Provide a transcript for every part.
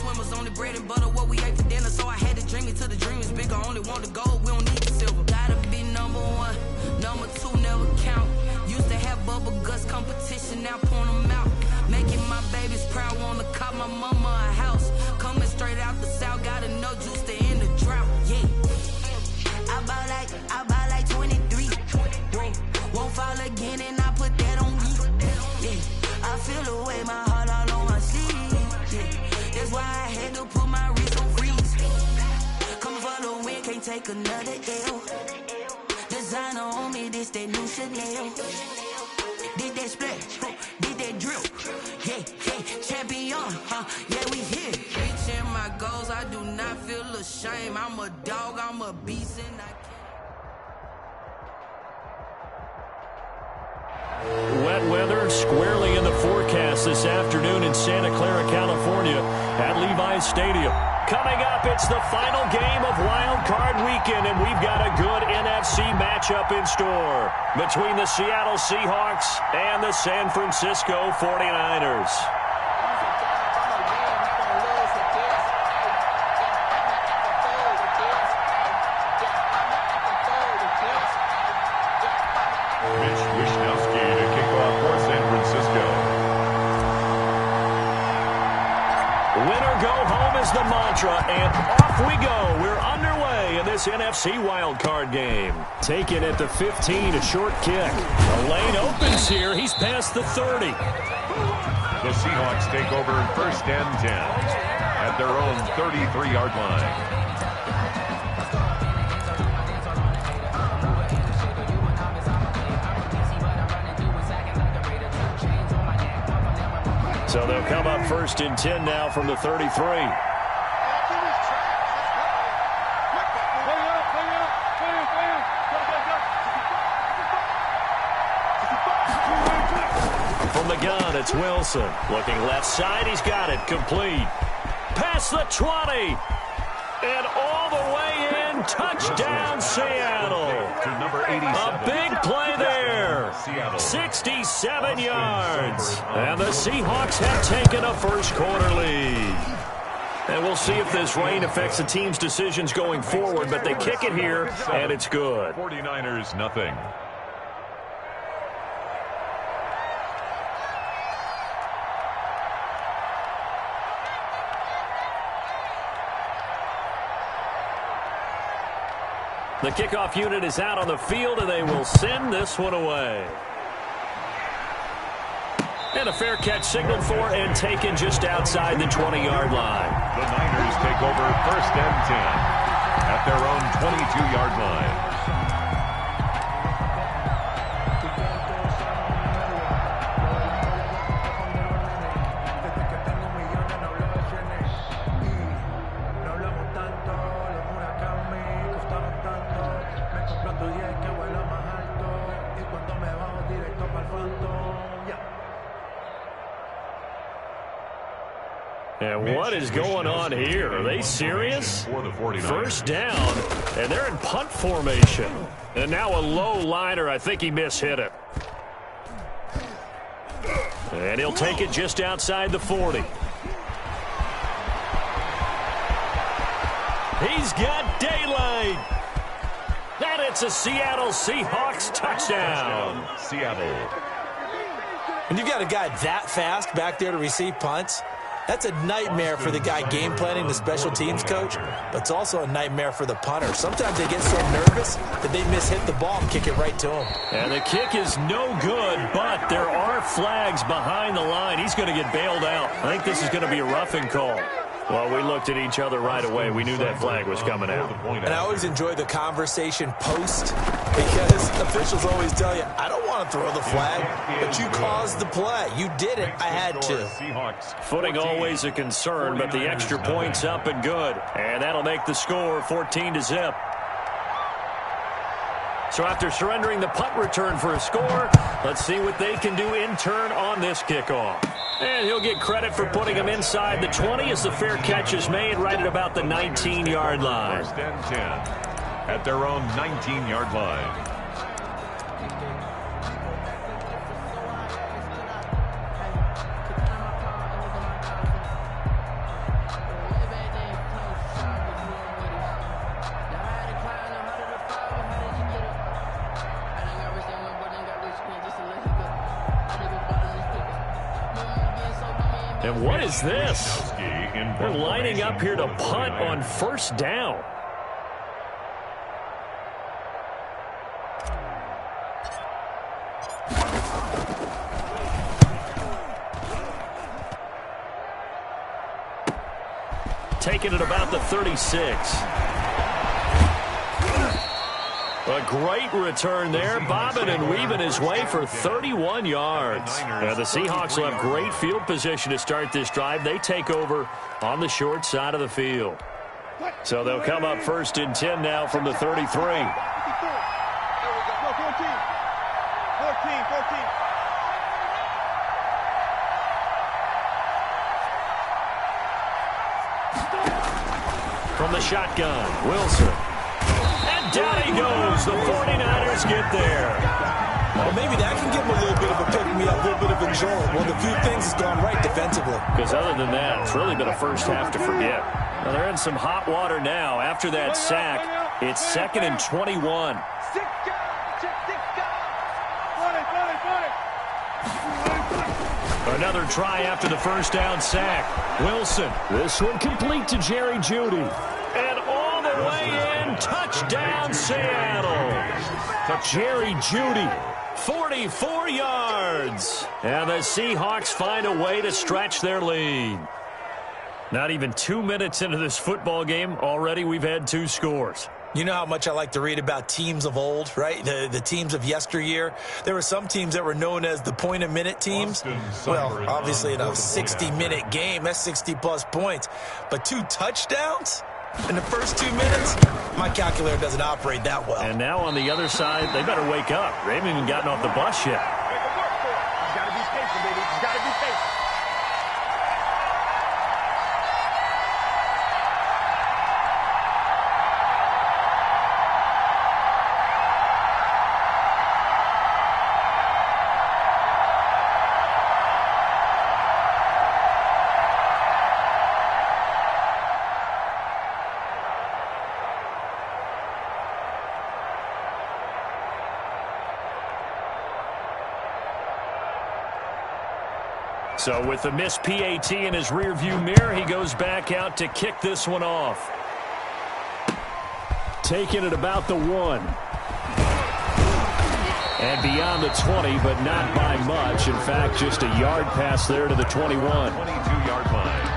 swimmers, only bread and butter, what we ate for dinner. So I had to dream it till the dream is bigger. Only want the gold, we don't need the silver. Gotta be number one, number two never count. Used to have bubble guts competition, now point them out. Making my babies proud, wanna cop my mama a house. Coming straight out the south, gotta know juice to end the drought. Yeah, I buy like 23. Won't fall again, and I put that on me. Yeah, I feel the way, my heart all on my sleeve. Yeah, that's why I had to put my wrist on freeze. Coming for the win, can't take another L. Designer on me, this that new Chanel. Did that splash, did that drill. Yeah, champion, yeah, we here. Reaching my goals, I do not feel ashamed. I'm a dog, I'm a beast, and I can't. Wet weather squarely in the forecast this afternoon in Santa Clara, California at Levi's Stadium. Coming up, it's the final game of Wild Card Weekend, and we've got a good NFC matchup in store between the Seattle Seahawks and the San Francisco 49ers. The mantra, and off we go. We're underway in this NFC wildcard game. Taken at the 15, a short kick. The lane opens here. He's past the 30. The Seahawks take over first and 10 at their own 33-yard line. So they'll come up first and 10 now from the 33. From the gun, it's Wilson. Looking left side, he's got it. Complete. Past the 20. And all the way in. Touchdown, Seattle. To number 87. A big play there. 67 yards. And the Seahawks have taken a first quarter lead. And we'll see if this rain affects the team's decisions going forward, but they kick it here, and it's good. 49ers, nothing. The kickoff unit is out on the field, and they will send this one away. And a fair catch signaled for and taken just outside the 20-yard line. The Niners take over first and 10 at their own 22-yard line. And what is going on here? Are they serious? First down, and they're in punt formation. And now a low liner. I think he mishit it. And he'll take it just outside the 40. He's got daylight. And it's a Seattle Seahawks touchdown. Seattle. When you've got a guy that fast back there to receive punts, that's a nightmare for the guy game planning, the special teams coach, but it's also a nightmare for the punter. Sometimes they get so nervous that they mishit the ball and kick it right to him. And the kick is no good, but there are flags behind the line. He's going to get bailed out. I think this is going to be a roughing call. Well, we looked at each other right away. We knew that flag was coming out. And I always enjoy the conversation post because officials always tell you, I don't want to throw the flag, but you caused the play. You did it. I had to. Footing always a concern, but the extra point's up and good. And that'll make the score 14-0. So after surrendering the punt return for a score, let's see what they can do in turn on this kickoff. And he'll get credit for putting him inside the 20 as the fair catch is made right at about the 19-yard line. First and 10 at their own 19-yard line. And what is this? They're lining up here to punt on first down. Taking it about the 36. A great return there, bobbing and weaving his way for 31 yards. The Seahawks will have great field position to start this drive. They take over on the short side of the field. So they'll come up first and 10 now from the 33. From the shotgun, Wilson. Down he goes. The 49ers get there. Well, maybe that can give them a little bit of a pick-me-up, a little bit of a jolt. Well, the few things has gone right defensively. Because other than that, it's really been a first half to forget. Now, they're in some hot water now. After that sack, it's 2nd and 21. Another try after the first down sack. Wilson. This one complete to Jerry Jeudy. And all the way in, touchdown Seattle. Jerry Jeudy, 44 yards. And the Seahawks find a way to stretch their lead. Not even 2 minutes into this football game, already we've had 2 scores. You know how much I like to read about teams of old, right? The teams of yesteryear. There were some teams that were known as the point-a-minute teams. Well, obviously in a 60-minute game, that's 60-plus points. But 2 touchdowns in the first 2 minutes? My calculator doesn't operate that well. And now on the other side, they better wake up. They haven't even gotten off the bus yet. He's got to be patient, baby. He's got to be patient. So with the missed PAT in his rearview mirror, he goes back out to kick this one off. Taking it about the 1. And beyond the 20, but not by much. In fact, just a yard pass there to the 21. 22-yard line.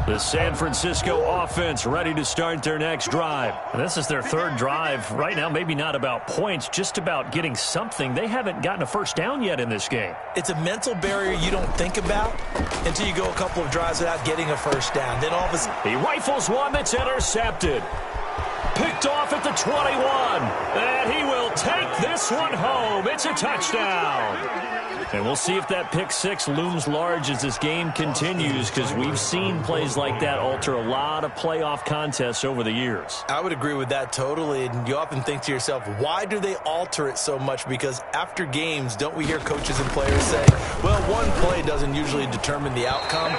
The San Francisco offense ready to start their next drive. And this is their 3rd drive. Right now, maybe not about points, just about getting something. They haven't gotten a first down yet in this game. It's a mental barrier you don't think about until you go a couple of drives without getting a first down. Then all of a sudden, he rifles one that's intercepted. Picked off at the 21. And he will take this one home. It's a touchdown. And we'll see if that pick 6 looms large as this game continues, because we've seen plays like that alter a lot of playoff contests over the years. I would agree with that totally. And you often think to yourself, why do they alter it so much? Because after games, don't we hear coaches and players say, well, one play doesn't usually determine the outcome.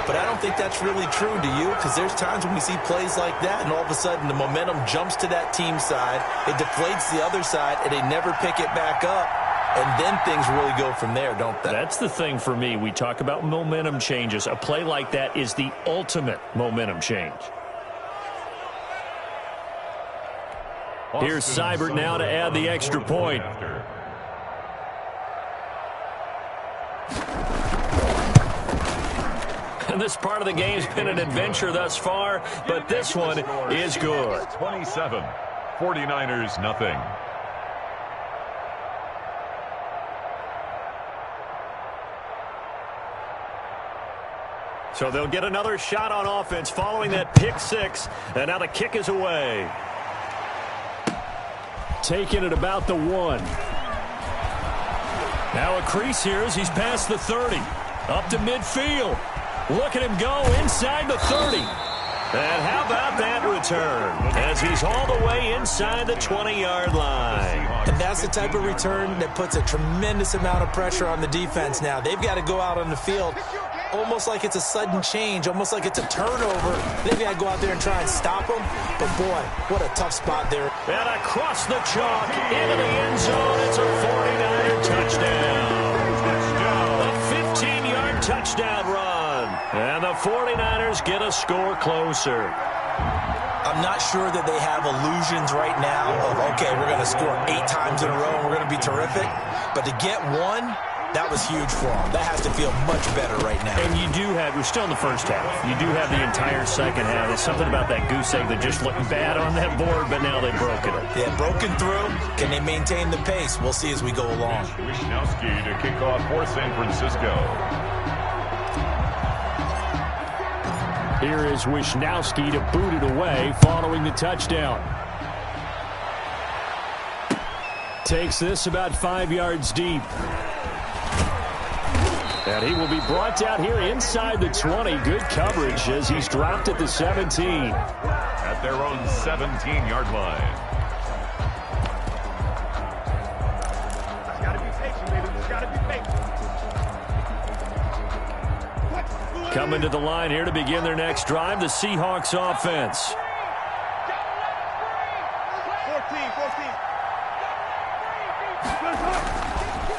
But I don't think that's really true, do you? Because there's times when we see plays like that, and all of a sudden the momentum jumps to that team side, it deflates the other side, and they never pick it back up. And then things really go from there, don't they? That's the thing for me. We talk about momentum changes. A play like that is the ultimate momentum change. Here's Seibert now to add the extra point. And this part of the game's been an adventure thus far, but this one is good. 27, 49ers nothing. So they'll get another shot on offense following that pick 6, and now the kick is away. Taking it about the 1. Now a crease here as he's past the 30. Up to midfield. Look at him go inside the 30. And how about that return as he's all the way inside the 20-yard line. And that's the type of return that puts a tremendous amount of pressure on the defense now. They've got to go out on the field almost like it's a sudden change, almost like it's a turnover. They've got to go out there and try and stop them. But, boy, what a tough spot there. And across the chalk, into the end zone. It's a 49er touchdown. A 15-yard touchdown run. And the 49ers get a score closer. I'm not sure that they have illusions right now of, okay, we're going to score 8 times in a row and we're going to be terrific. But to get one, that was huge for them. That has to feel much better right now. And you do have, we're still in the first half. You do have the entire second half. There's something about that goose egg that just looked bad on that board, but now they've broken it. Yeah, broken through. Can they maintain the pace? We'll see as we go along. Wisnowski to kick off for San Francisco. Here is Wisnowski to boot it away following the touchdown. Takes this about 5 yards deep. And he will be brought down here inside the 20. Good coverage as he's dropped at the 17. At their own 17-yard line. Just gotta be patient, baby. Just gotta be patient. Coming to the line here to begin their next drive, the Seahawks offense. 14.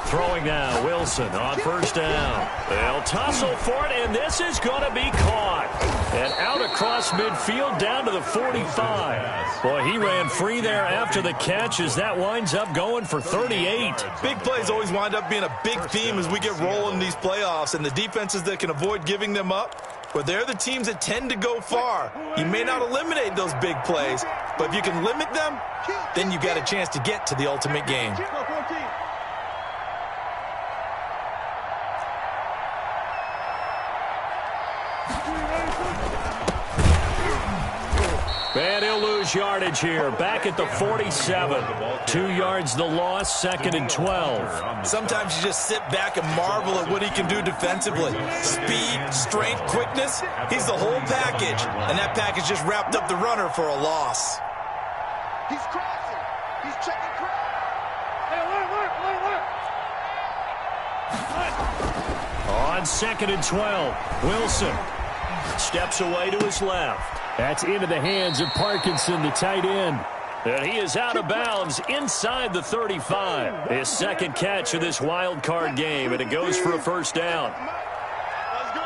Throwing now, Wilson on first down. They'll tussle for it, and this is going to be caught. And out across midfield down to the 45. Boy, he ran free there after the catch as that winds up going for 38. Big plays always wind up being a big theme as we get rolling in these playoffs, and the defenses that can avoid giving them up, but they're the teams that tend to go far. You may not eliminate those big plays, but if you can limit them, then you've got a chance to get to the ultimate game. And he'll lose yardage here. Back at the 47. 2 yards the loss, 2nd and 12. Sometimes you just sit back and marvel at what he can do defensively. Speed, strength, quickness, he's the whole package. And that package just wrapped up the runner for a loss. He's crossing. He's checking cross. Hey, On 2nd and 12, Wilson steps away to his left. That's into the hands of Parkinson, the tight end. And he is out of bounds inside the 35. His second catch of this wild card game, and it goes for a first down. Let's go.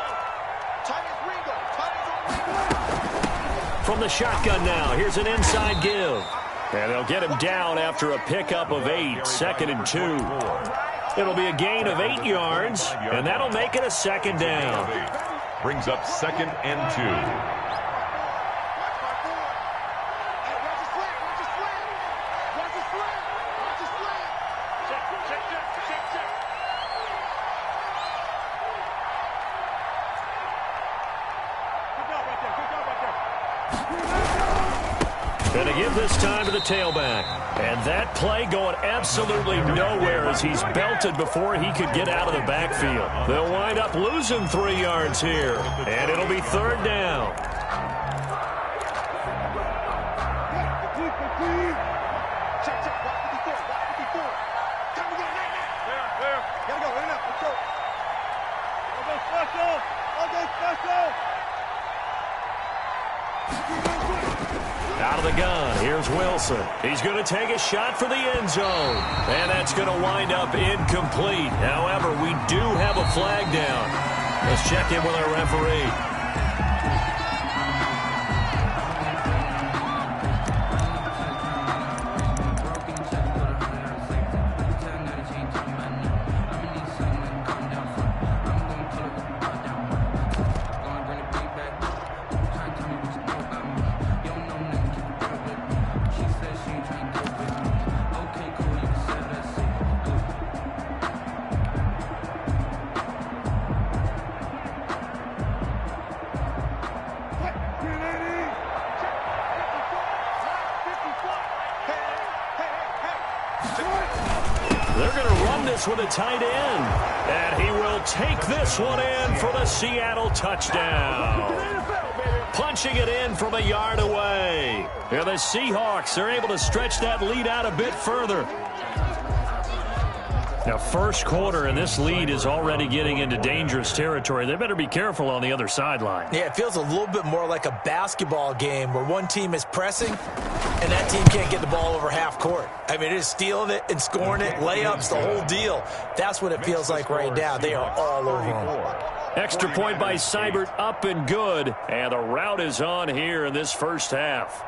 From the shotgun now, here's an inside give. And they'll get him down after a pickup of 8, 2nd and 2. It'll be a gain of 8 yards, and that'll make it a second down. Brings up 2nd and 2. And to give this time to the tailback. And that play going absolutely nowhere as he's belted before he could get out of the backfield. They'll wind up losing 3 yards here. And it'll be 3rd down. Out of the gun, here's Wilson. He's going to take a shot for the end zone. And that's going to wind up incomplete. However, we do have a flag down. Let's check in with our referee. They're going to run this with a tight end. And he will take this one in for the Seattle touchdown. Punching it in from a yard away. And the Seahawks are able to stretch that lead out a bit further. Now, first quarter, and this lead is already getting into dangerous territory. They better be careful on the other sideline. Yeah, it feels a little bit more like a basketball game where one team is pressing and that team can't get the ball over half court. I mean, it is stealing it and scoring it, layups, the whole deal. That's what it feels like right now. They are all over them. Extra point by Seibert, up and good. And the rout is on here in this first half.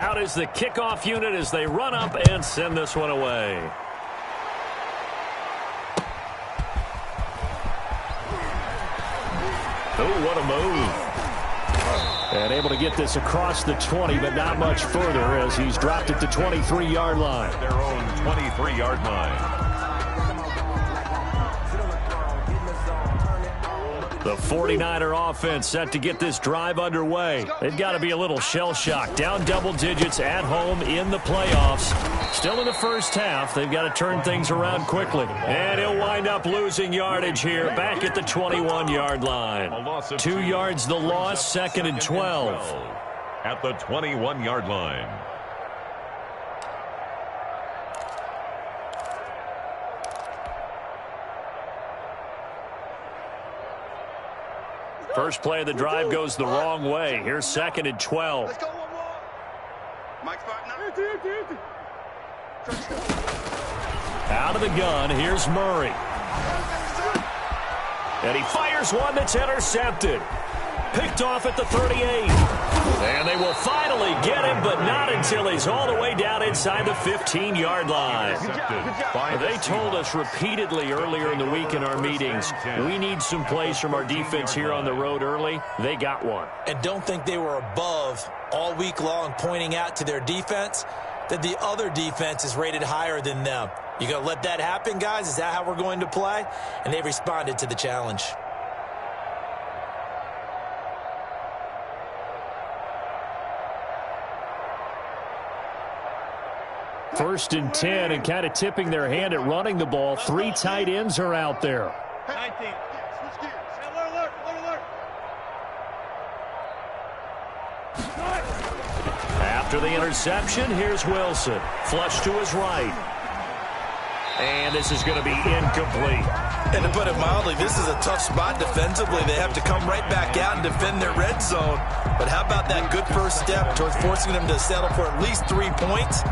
Out is the kickoff unit as they run up and send this one away. Oh, what a move. And able to get this across the 20, but not much further as he's dropped it to 23-yard line. Their own 23-yard line. The 49er offense set to get this drive underway. They've got to be a little shell-shocked. Down double digits at home in the playoffs. Still in the first half. They've got to turn things around quickly. And he'll wind up losing yardage here back at the 21-yard line. 2 yards the loss, 2nd and 12. At the 21-yard line. First play of the drive goes the wrong way. Here's 2nd and 12. Let's go one more. Mike's back now. Out of the gun, here's Murray. And he fires one that's intercepted. Picked off at the 38. And they will finally get him, but not until he's all the way down inside the 15-yard line. They told us repeatedly earlier in the week in our meetings, we need some plays from our defense here on the road early. They got one. And don't think they were above all week long pointing out to their defense that the other defense is rated higher than them. You going to let that happen, guys? Is that how we're going to play? And they responded to the challenge. First and 10, and kind of tipping their hand at running the ball. 3 tight ends are out there. 19. Switch gears. Alert. After the interception, here's Wilson. Flush to his right. And this is going to be incomplete. And to put it mildly, this is a tough spot defensively. They have to come right back out and defend their red zone. But how about that good first step towards forcing them to settle for at least 3 points?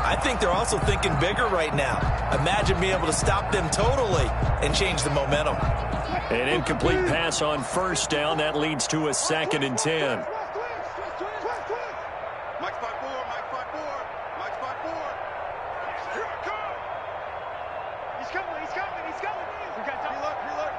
I think they're also thinking bigger right now. Imagine being able to stop them totally and change the momentum. An incomplete pass on first down. That leads to a 2nd and 10. Mike's 5-4. Mike's 5-4. Here it comes. He's coming. We got time. Reload.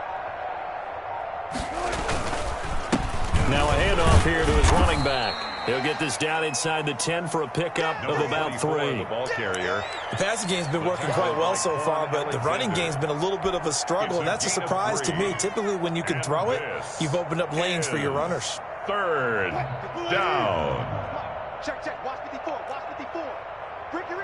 Now a handoff here to his running back. He'll get this down inside the 10 for a pickup of about 3. The ball carrier. The passing game's been working quite well so far, but the running game's been a little bit of a struggle, and that's a surprise to me. Typically, when you can throw it, you've opened up lanes for your runners. 3rd down. Check. Watch 54. Ricky.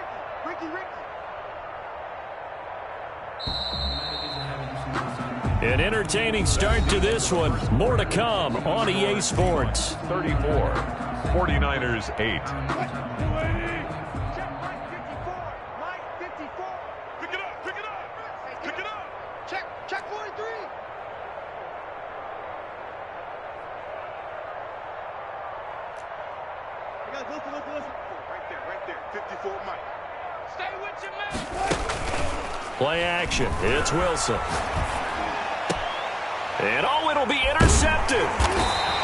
An entertaining start to this one. More to come on EA Sports. 34. 49ers 8. Mike 54. Pick it up. Check 43. Listen. Right there. 54 Mike. Stay with your man. Play action. It's Wilson. And it'll be intercepted.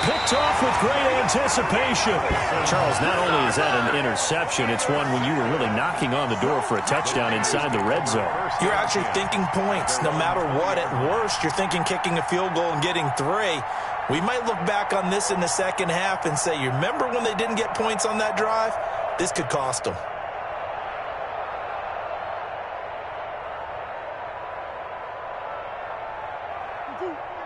Picked off with great anticipation. Charles, not only is that an interception, it's one when you were really knocking on the door for a touchdown inside the red zone. You're actually thinking points. No matter what, at worst, you're thinking kicking a field goal and getting 3. We might look back on this in the second half and say, you remember when they didn't get points on that drive? This could cost them.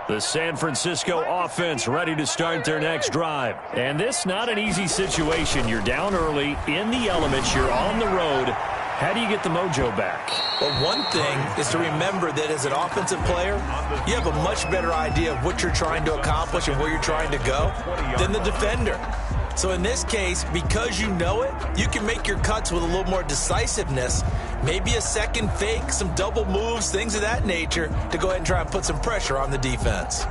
The San Francisco offense ready to start their next drive. And this not an easy situation. You're down early, in the elements, you're on the road. How do you get the mojo back? Well, one thing is to remember that as an offensive player, you have a much better idea of what you're trying to accomplish and where you're trying to go than the defender. So in this case, because you know it, you can make your cuts with a little more decisiveness. Maybe a second fake, some double moves, things of that nature to go ahead and try and put some pressure on the defense.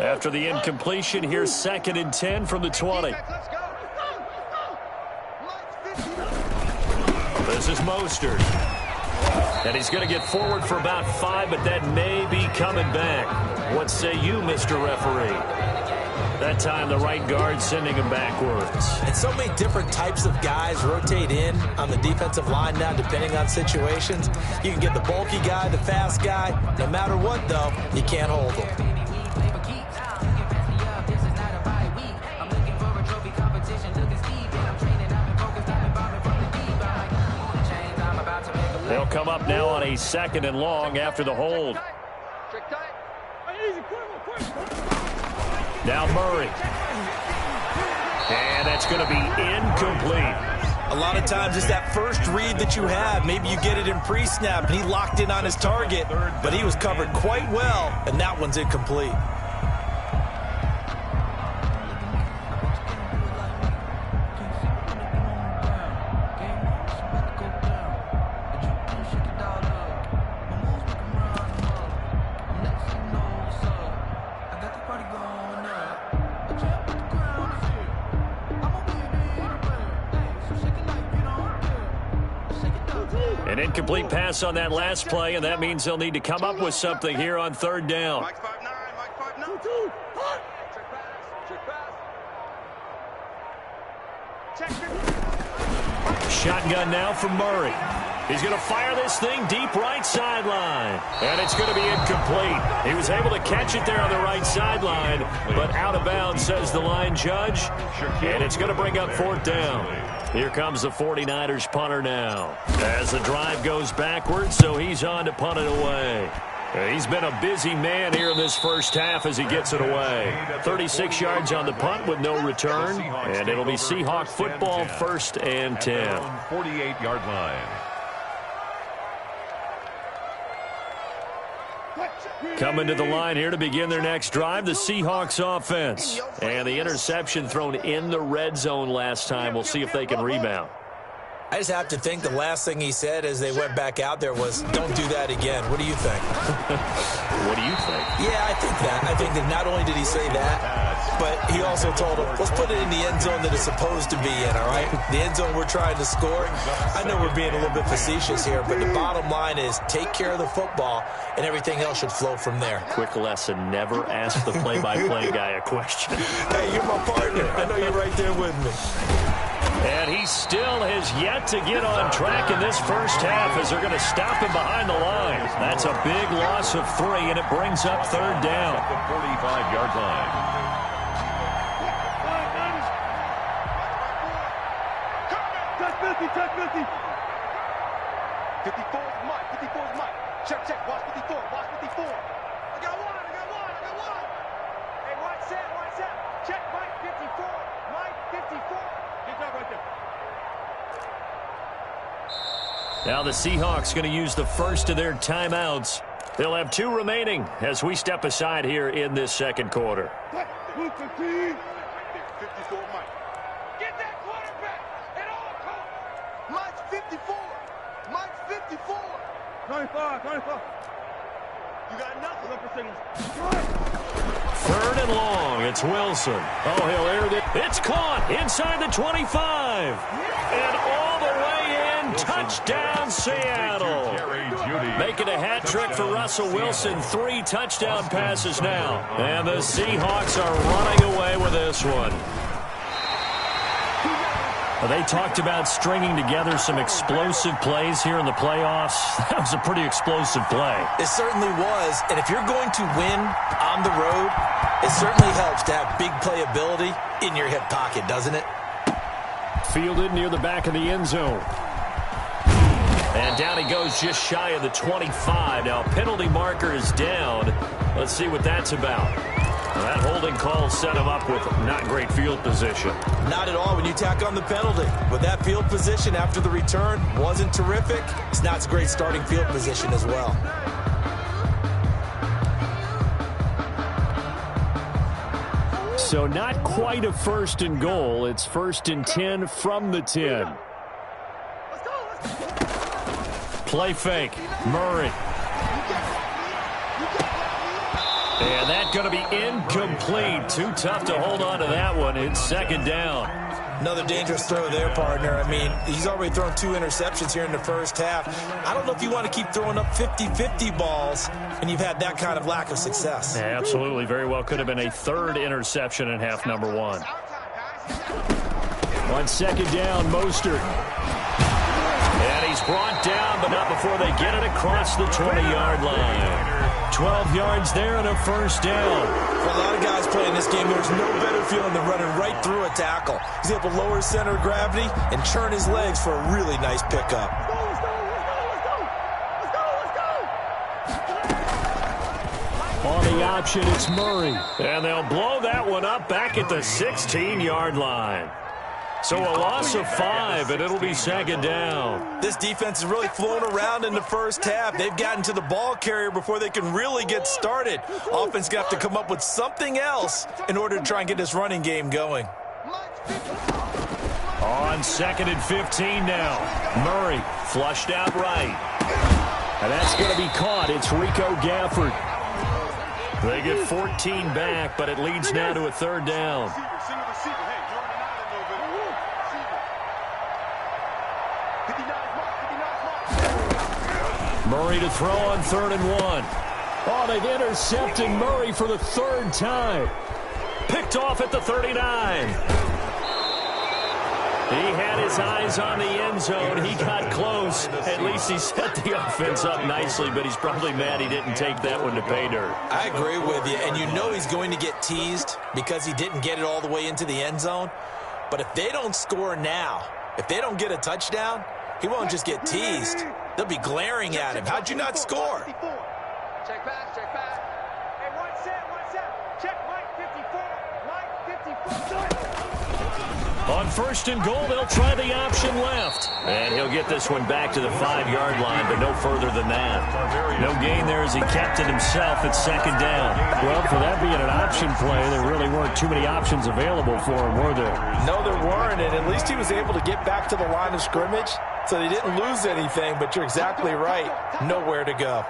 After the incompletion, here's 2nd and 10 from the 20. This is Mostert. And he's going to get forward for about 5, but that may be coming back. What say you, Mr. Referee? That time, the right guard sending him backwards. And so many different types of guys rotate in on the defensive line now, depending on situations. You can get the bulky guy, the fast guy. No matter what, though, you can't hold them. They'll come up now on a 2nd and long after the hold. Now Murray. And that's going to be incomplete. A lot of times it's that first read that you have. Maybe you get it in pre-snap, and he locked in on his target, but he was covered quite well, and that one's incomplete. An incomplete pass on that last play, and that means they'll need to come up with something here on 3rd down. Mike 5-9, Mike 5-9. Check pass. Shotgun now from Murray. He's going to fire this thing deep right sideline. And it's going to be incomplete. He was able to catch it there on the right sideline, but out of bounds, says the line judge. And it's going to bring up 4th down. Here comes the 49ers punter now. As the drive goes backwards, so he's on to punt it away. He's been a busy man here in this first half as he gets it away. 36 yards on the punt with no return. And it'll be Seahawk football, 1st and 10. 48-yard line. Coming to the line here to begin their next drive, the Seahawks offense. And the interception thrown in the red zone last time. We'll see if they can rebound. I just have to think the last thing he said as they went back out there was, don't do that again. What do you think? What do you think? Yeah, I think that. I think that not only did he say that, but he also told him, let's put it in the end zone that it's supposed to be in, all right? The end zone we're trying to score. I know we're being a little bit facetious here, but the bottom line is take care of the football, and everything else should flow from there. Quick lesson, never ask the play-by-play guy a question. Hey, you're my partner. I know you're right there with me. And he still has yet to get on track in this first half as they're going to stop him behind the line. That's a big loss of 3, and it brings up 3rd down. At the 45-yard line. Touch 50, touch 50. 54 is Mike, 54 is Mike. Check, check, watch 54, watch 54. I got one. Hey, watch that. Check, Mike 54, Mike 54. Good job right there. Now the Seahawks going to use the first of their timeouts. They'll have 2 remaining as we step aside here in this 2nd quarter. 54 Mike. Get that quarterback at all costs. Mike's 54. Mike's 54. 25. You got nothing. Look for signals. 3rd and long. It's Wilson. Oh, he'll air it. It's caught inside the 25. And all the way in. Touchdown, Seattle. Making a hat trick for Russell Wilson. 3 touchdown passes now. And the Seahawks are running away with this one. Well, they talked about stringing together some explosive plays here in the playoffs. That was a pretty explosive play. It certainly was. And if you're going to win on the road, it certainly helps to have big playability in your hip pocket, doesn't it? Fielded near the back of the end zone. And down he goes just shy of the 25. Now, penalty marker is down. Let's see what that's about. Well, that holding call set him up with not great field position. Not at all when you tack on the penalty. But that field position after the return wasn't terrific. It's not a great starting field position as well. So not quite a 1st and goal. It's 1st and 10 from the 10. Play fake. Murray. And that's going to be incomplete. Too tough to hold on to that one. It's 2nd down. Another dangerous throw there, partner. I mean, he's already thrown 2 interceptions here in the first half. I don't know if you want to keep throwing up 50-50 balls and you've had that kind of lack of success. Yeah, absolutely. Very well could have been a 3rd interception in half number 1. On 2nd down, Mostert. And he's brought down, but not before they get it across the 20-yard line. 12 yards there and a 1st down. For a lot of guys playing this game, there's no better feeling than running right through a tackle. He's able to lower his center of gravity and churn his legs for a really nice pickup. On the option, it's Murray. And they'll blow that one up back at the 16-yard line. So a loss of 5, and it'll be 2nd down. This defense has really flown around in the first half. They've gotten to the ball carrier before they can really get started. Offense going to have to come up with something else in order to try and get this running game going. On 2nd and 15 now. Murray flushed out right. And that's going to be caught. It's Rico Gafford. They get 14 back, but it leads now to a 3rd down. Murray to throw on 3rd and 1. Oh, they've intercepted Murray for the 3rd time. Picked off at the 39. He had his eyes on the end zone. He got close. At least he set the offense up nicely, but he's probably mad he didn't take that one to pay dirt. I agree with you, and you know he's going to get teased because he didn't get it all the way into the end zone. But if they don't score now, if they don't get a touchdown, he won't just get teased. They'll be glaring at him. How'd you not score? Check back, check back. Hey, one set. Check Mike 54. Mike 54. On 1st and goal, they'll try the option left. And he'll get this one back to the 5-yard line, but no further than that. No gain there as he kept it himself at 2nd down. Well, for that being an option play, there really weren't too many options available for him, were there? No, there weren't, and at least he was able to get back to the line of scrimmage, so they didn't lose anything, but you're exactly right. Nowhere to go.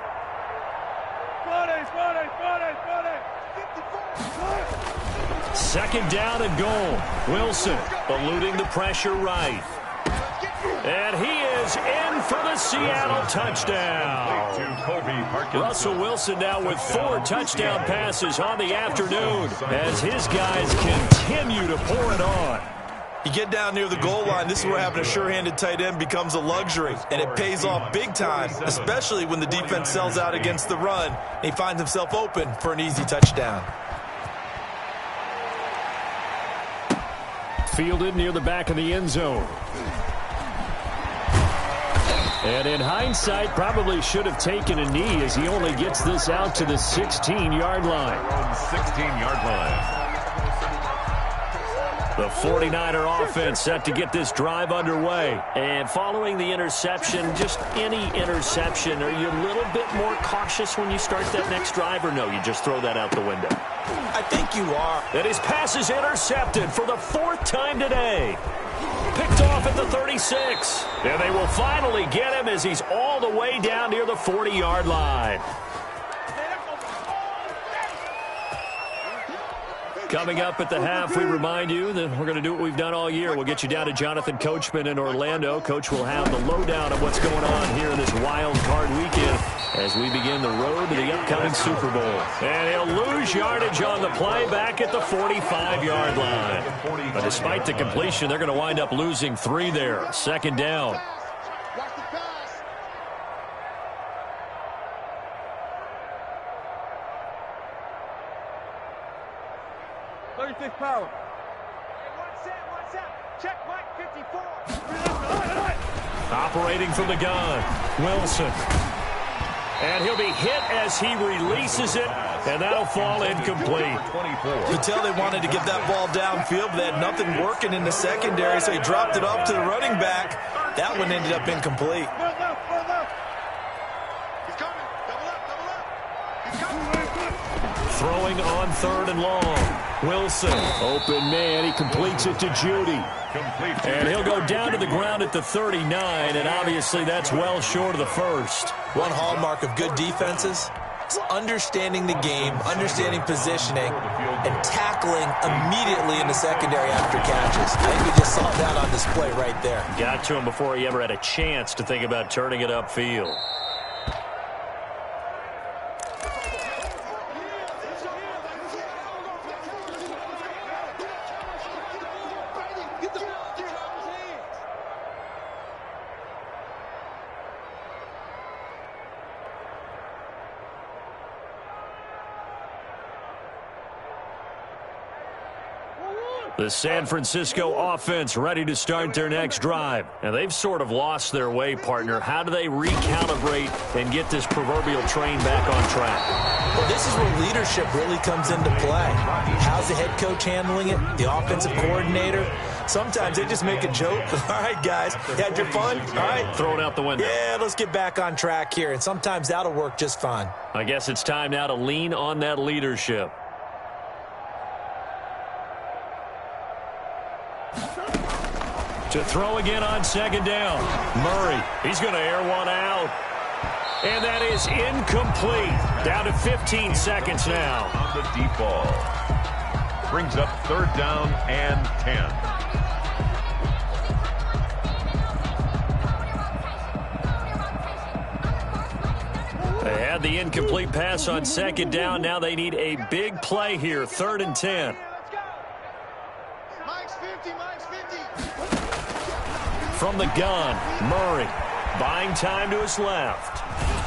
2nd down and goal. Wilson eluding the pressure right. And he is in for the Seattle touchdown. Russell Wilson now with 4 touchdown passes on the afternoon as his guys continue to pour it on. You get down near the goal line, this is where having a sure-handed tight end becomes a luxury, and it pays off big time, especially when the defense sells out against the run, and he finds himself open for an easy touchdown. Fielded near the back of the end zone. And in hindsight, probably should have taken a knee as he only gets this out to the 16-yard line. 16-yard line. The 49er offense set to get this drive underway. And following the interception, just any interception, are you a little bit more cautious when you start that next drive, or no, you just throw that out the window? I think you are. And his pass is intercepted for the 4th time today. Picked off at the 36. And they will finally get him as he's all the way down near the 40-yard line. Coming up at the half, we remind you that we're going to do what we've done all year. We'll get you down to Jonathan Coachman in Orlando. Coach will have the lowdown of what's going on here this wild card weekend as we begin the road to the upcoming Super Bowl. And he'll lose yardage on the play back at the 45-yard line. But despite the completion, they're going to wind up losing 3 there. 2nd down. 36 power. One set. Check Mike 54. Operating from the gun, Wilson. And he'll be hit as he releases it And that'll fall incomplete. 24. You could tell they wanted to get that ball downfield, but they had nothing working in the secondary, so he dropped it off to the running back. That one ended up incomplete. He's coming. Double up, double up. He's coming. Throwing on 3rd and long. Wilson, open man. He completes it to Judy. And he'll go down to the ground at the 39, and obviously that's well short of the first. One hallmark of good defenses is understanding the game, understanding positioning, and tackling immediately in the secondary after catches. I think we just saw that on display right there. Got to him before he ever had a chance to think about turning it upfield. The San Francisco offense ready to start their next drive. And they've sort of lost their way, partner. How do they recalibrate and get this proverbial train back on track? Well, this is where leadership really comes into play. How's the head coach handling it? The offensive coordinator? Sometimes they just make a joke. All right, guys, you had your fun? All right. Throw it out the window. Yeah, let's get back on track here. And sometimes that'll work just fine. I guess it's time now to lean on that leadership. To throw again on 2nd down. Murray, he's going to air one out. And that is incomplete. Down to 15 seconds now. On the deep ball. Brings up 3rd down and 10. They had the incomplete pass on 2nd down. Now they need a big play here. 3rd and 10. From the gun, Murray buying time to his left.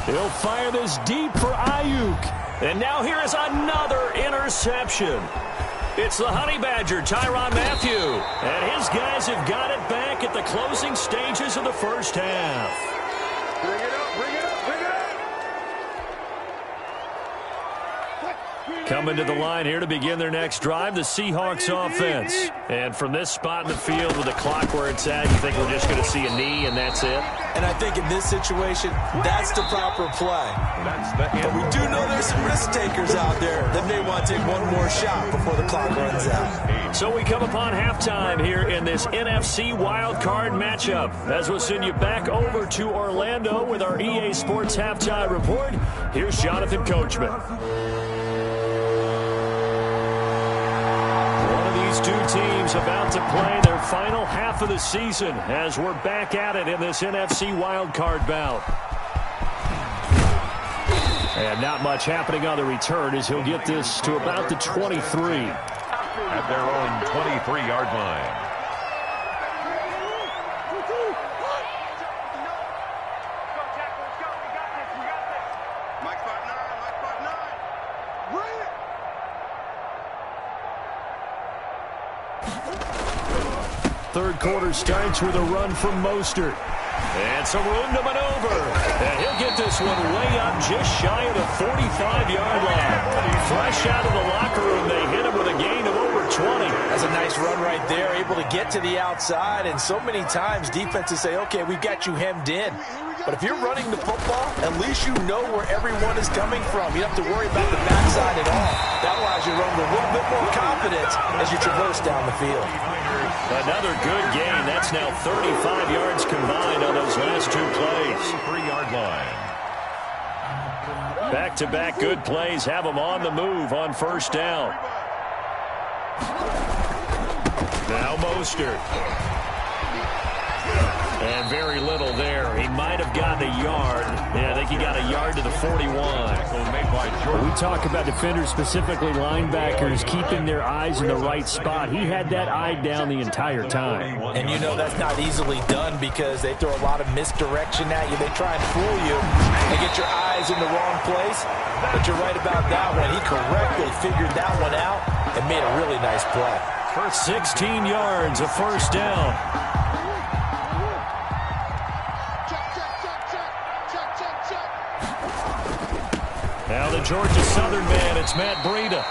He'll fire this deep for Ayuk. And now here is another interception. It's the Honey Badger, Tyrann Mathieu. And his guys have got it back at the closing stages of the first half. Bring it up, bring it up, bring it up. Coming to the line here to begin their next drive, the Seahawks offense. And from this spot in the field with the clock where it's at, you think we're just going to see a knee and that's it? And I think in this situation, that's the proper play. But we do know there's some risk takers out there that may want to take one more shot before the clock runs out. So we come upon halftime here in this NFC wildcard matchup. As we'll send you back over to Orlando with our EA Sports Halftime Report, here's Jonathan Coachman. Two teams about to play their final half of the season as we're back at it in this NFC wildcard bout. And not much happening on the return as he'll get this to about the 23. At their own 23-yard line. Third quarter starts with a run from Mostert. And some room to maneuver. And he'll get this one way up just shy of the 45-yard line. Fresh out of the locker room, they hit him with a gain of over 20. That's a nice run right there, able to get to the outside. And so many times defenses say, okay, we've got you hemmed in. But if you're running the football, at least you know where everyone is coming from. You don't have to worry about the backside at all. That allows you to run with a little bit more confidence as you traverse down the field. Another good gain. That's now 35 yards combined on those last two plays. 3-yard line. Back-to-back good plays have them on the move on first down. Now Mostert. And very little there. He might have gotten a yard. Yeah, I think he got a yard to the 41. We talk about defenders, specifically linebackers, keeping their eyes in the right spot. He had that eye down the entire time. And you know that's not easily done because they throw a lot of misdirection at you. They try and fool you and get your eyes in the wrong place. But you're right about that one. He correctly figured that one out and made a really nice play. For 16 yards, a first down. Now the Georgia Southern man, it's Matt Breida.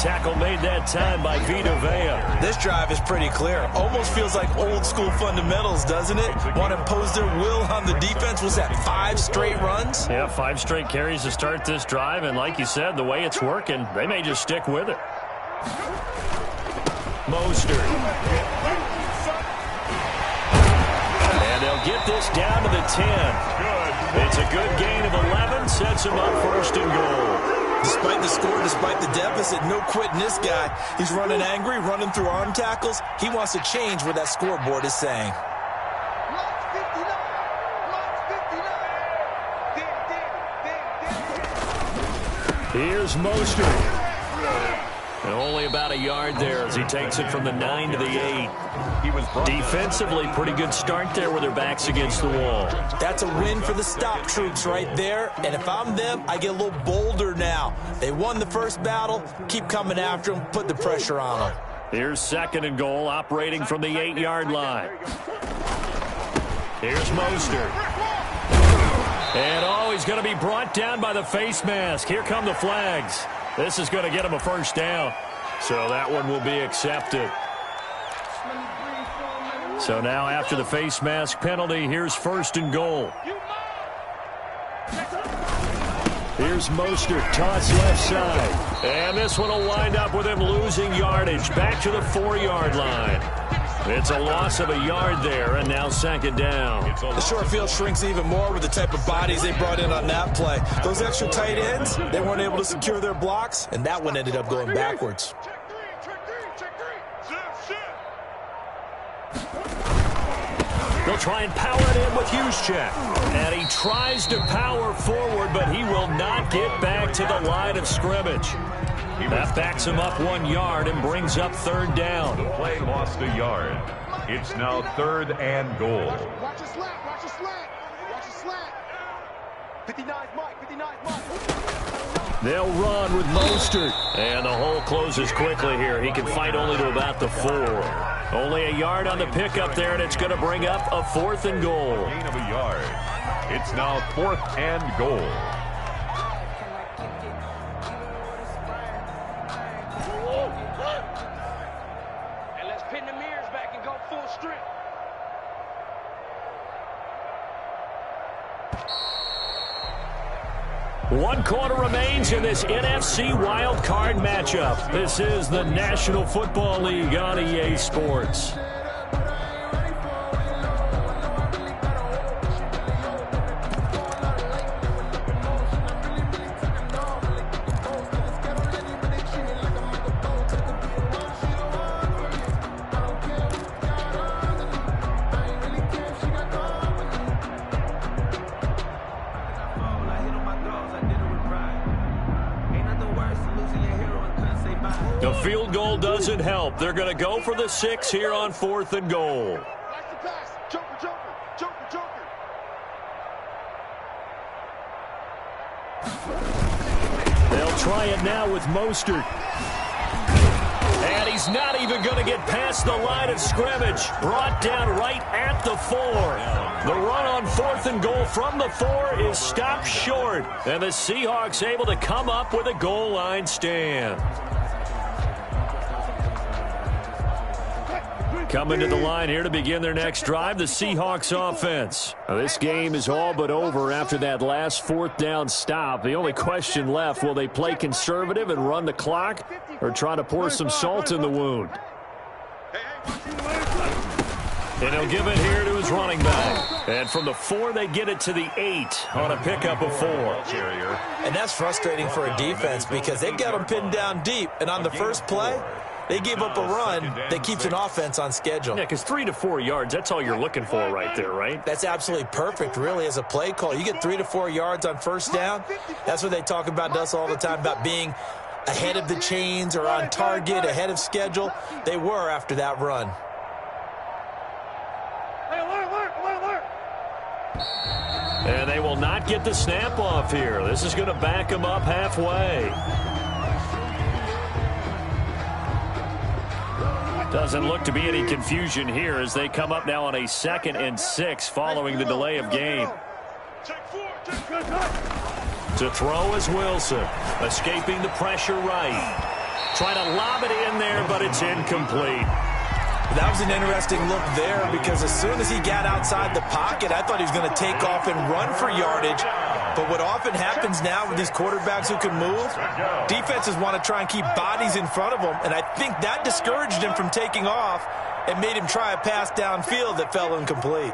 Tackle made that time by Vita Vea. This drive is pretty clear. Almost feels like old school fundamentals, doesn't it? Want to impose their will on the defense. Was that 5 straight runs? Yeah, 5 straight carries to start this drive. And like you said, the way it's working, they may just stick with it. Mostert. And they'll get this down to the 10. It's a good gain of 11. Sets him up first and goal. Despite the score, despite the deficit, no quitting this guy. He's running angry, running through arm tackles. He wants to change what that scoreboard is saying. Here's Mostert. And only about a yard there as he takes it from the 9 to the 8. Defensively, pretty good start there with their backs against the wall. That's a win for the stop troops right there. And if I'm them, I get a little bolder now. They won the first battle. Keep coming after them. Put the pressure on them. Here's second and goal, operating from the 8-yard line. Here's Mostert. And he's going to be brought down by the face mask. Here come the flags. This is going to get him a first down. So that one will be accepted. So now after the face mask penalty, here's first and goal. Here's Mostert, toss left side. And this one will wind up with him losing yardage. Back to the 4-yard line. It's a loss of a yard there, and now second down. The short field shrinks even more with the type of bodies they brought in on that play. Those extra tight ends, they weren't able to secure their blocks, and that one ended up going backwards. They'll try and power it in with Ucejuice. And he tries to power forward, but he will not get back to the line of scrimmage. That backs him up 1 yard and brings up third down. The play lost a yard. It's now third and goal. Watch the slant, watch the slant, watch the slant. 59's Mike, 59's Mike. They'll run with Mostert. And the hole closes quickly here. He can fight only to about the 4. Only a yard on the pickup there, and it's going to bring up a fourth and goal. Gain of a yard. It's now fourth and goal. And let's pin the mirrors back and go full strength. One quarter remains in this NFC wild card matchup. This is the National Football League on EA Sports. The field goal doesn't help. They're going to go for the 6 here on fourth and goal. Watch the pass. Joker, Joker, Joker, Joker. They'll try it now with Mostert. And he's not even going to get past the line of scrimmage. Brought down right at the 4. The run on fourth and goal from the 4 is stopped short. And the Seahawks able to come up with a goal line stand. Coming to the line here to begin their next drive, the Seahawks offense. Now, this game is all but over after that last fourth down stop. The only question left, will they play conservative and run the clock or try to pour some salt in the wound? And he'll give it here to his running back. And from the 4, they get it to the 8 on a pickup of 4. And that's frustrating for a defense because they've got them pinned down deep. And on the first play, they gave up a run that keeps an offense on schedule. Yeah, because 3 to 4 yards, that's all you're looking for right there, right? That's absolutely perfect, really, as a play call. You get 3 to 4 yards on first down. That's what they talk about us all the time, about being ahead of the chains or on target, ahead of schedule. They were after that run. And they will not get the snap off here. This is going to back them up halfway. Doesn't look to be any confusion here as they come up now on a 2nd and 6 following the delay of game. To throw is Wilson. Escaping the pressure right. Trying to lob it in there, but it's incomplete. That was an interesting look there because as soon as he got outside the pocket, I thought he was going to take off and run for yardage. But what often happens now with these quarterbacks who can move, defenses want to try and keep bodies in front of them, and I think that discouraged him from taking off and made him try a pass downfield that fell incomplete.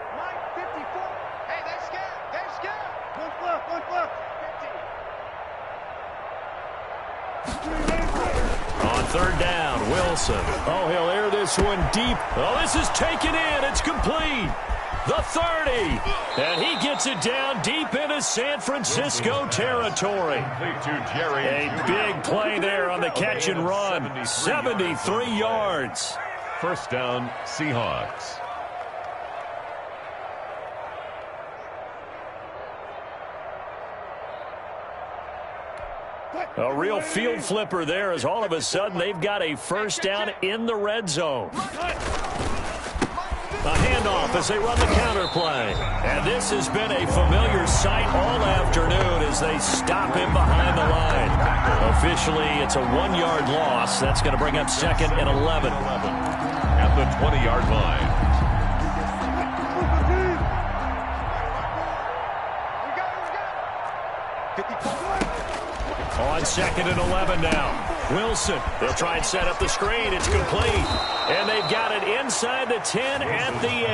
On third down, Wilson. Oh, he'll air this one deep. Oh, this is taken in. It's complete. The 30. And he gets it down deep into San Francisco territory. A big play there on the catch and run. 73 yards. First down, Seahawks. A real field flipper there as all of a sudden they've got a first down in the red zone. A handoff as they run the counter play. And this has been a familiar sight all afternoon as they stop him behind the line. Officially, it's a 1-yard loss. That's going to bring up second and 11. At the 20-yard line. On second and 11 now. Wilson, they'll try and set up the screen. It's complete. And they've got it inside the 10 at the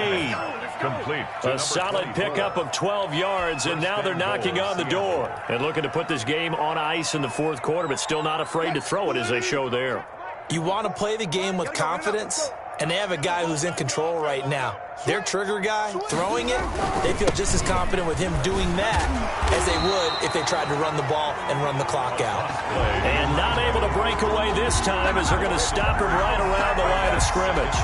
8. Complete. A solid pickup of 12 yards, and now they're knocking on the door. And looking to put this game on ice in the fourth quarter, but still not afraid to throw it as they show there. You want to play the game with confidence, and they have a guy who's in control right now. Their trigger guy, throwing it, they feel just as confident with him doing that as they would if they tried to run the ball and run the clock out. And not able to break away this time as they're going to stop him right around the line of scrimmage.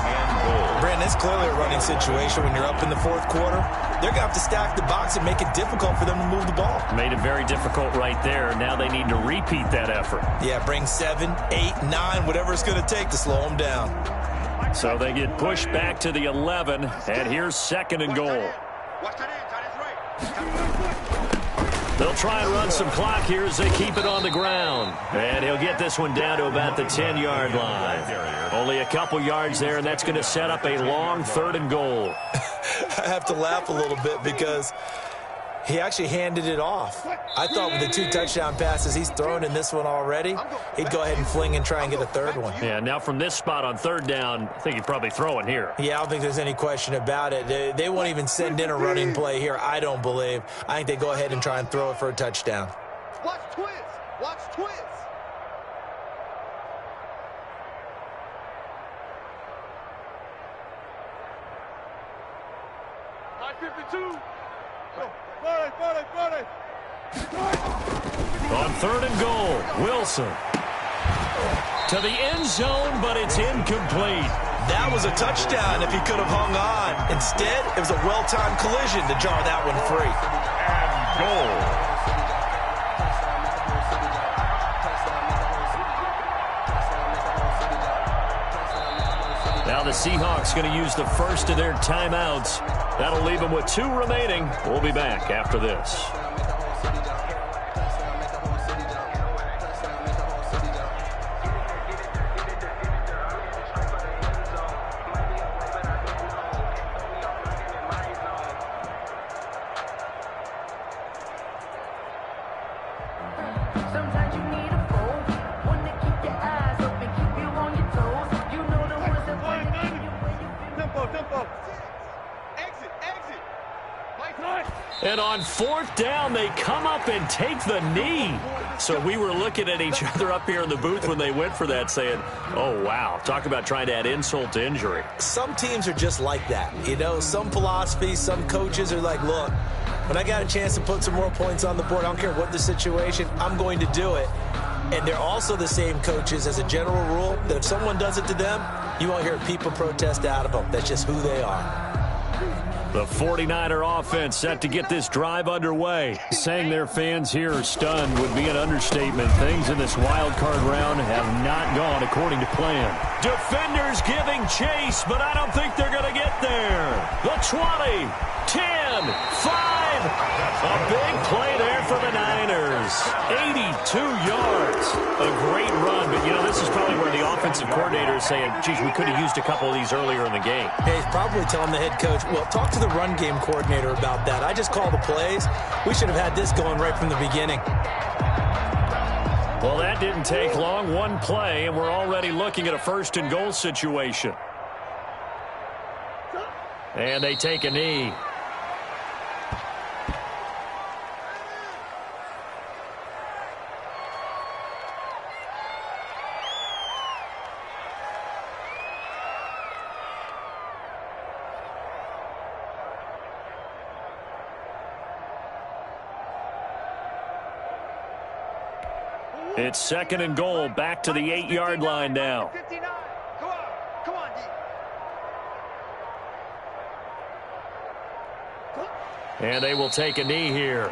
Brandon, it's clearly a running situation when you're up in the fourth quarter. They're going to have to stack the box and make it difficult for them to move the ball. Made it very difficult right there. Now they need to repeat that effort. Yeah, bring 7, 8, 9, whatever it's going to take to slow them down. So they get pushed back to the 11, and here's second and goal. They'll try and run some clock here as they keep it on the ground. And he'll get this one down to about the 10-yard line. Only a couple yards there, and that's going to set up a long third and goal. I have to laugh a little bit because he actually handed it off. I thought with the 2 touchdown passes he's thrown in this one already, he'd go ahead and fling and try and get a third one. Yeah, now from this spot on third down, I think he'd probably throw it here. Yeah, I don't think there's any question about it. They won't even send in a running play here, I don't believe. I think they go ahead and try and throw it for a touchdown. Watch twist. Watch twist. On third and goal, Wilson. To the end zone, but it's incomplete. That was a touchdown if he could have hung on. Instead, it was a well-timed collision to jar that one free. And goal. Now the Seahawks going to use the first of their timeouts. That'll leave them with 2 remaining. We'll be back after this. And on fourth down, they come up and take the knee. So we were looking at each other up here in the booth when they went for that saying, oh, wow, talk about trying to add insult to injury. Some teams are just like that. You know, some philosophies, some coaches are like, look, when I got a chance to put some more points on the board, I don't care what the situation, I'm going to do it. And they're also the same coaches as a general rule that if someone does it to them, you won't hear people protest out of them. That's just who they are. The 49er offense set to get this drive underway. Saying their fans here are stunned would be an understatement. Things in this wild card round have not gone according to plan. Defenders giving chase, but I don't think they're going to get there. The 20, 10, 5. A big play there for the Niners. 2 yards. A great run, but, you know, this is probably where the offensive coordinator is saying, geez, we could have used a couple of these earlier in the game. Yeah, he's probably telling the head coach, well, talk to the run game coordinator about that. I just call the plays. We should have had this going right from the beginning. Well, that didn't take long. One play, and we're already looking at a 1st and goal situation. And they take a knee. It's 2nd and goal, back to the 8-yard line now. 59. Come on, D. And they will take a knee here.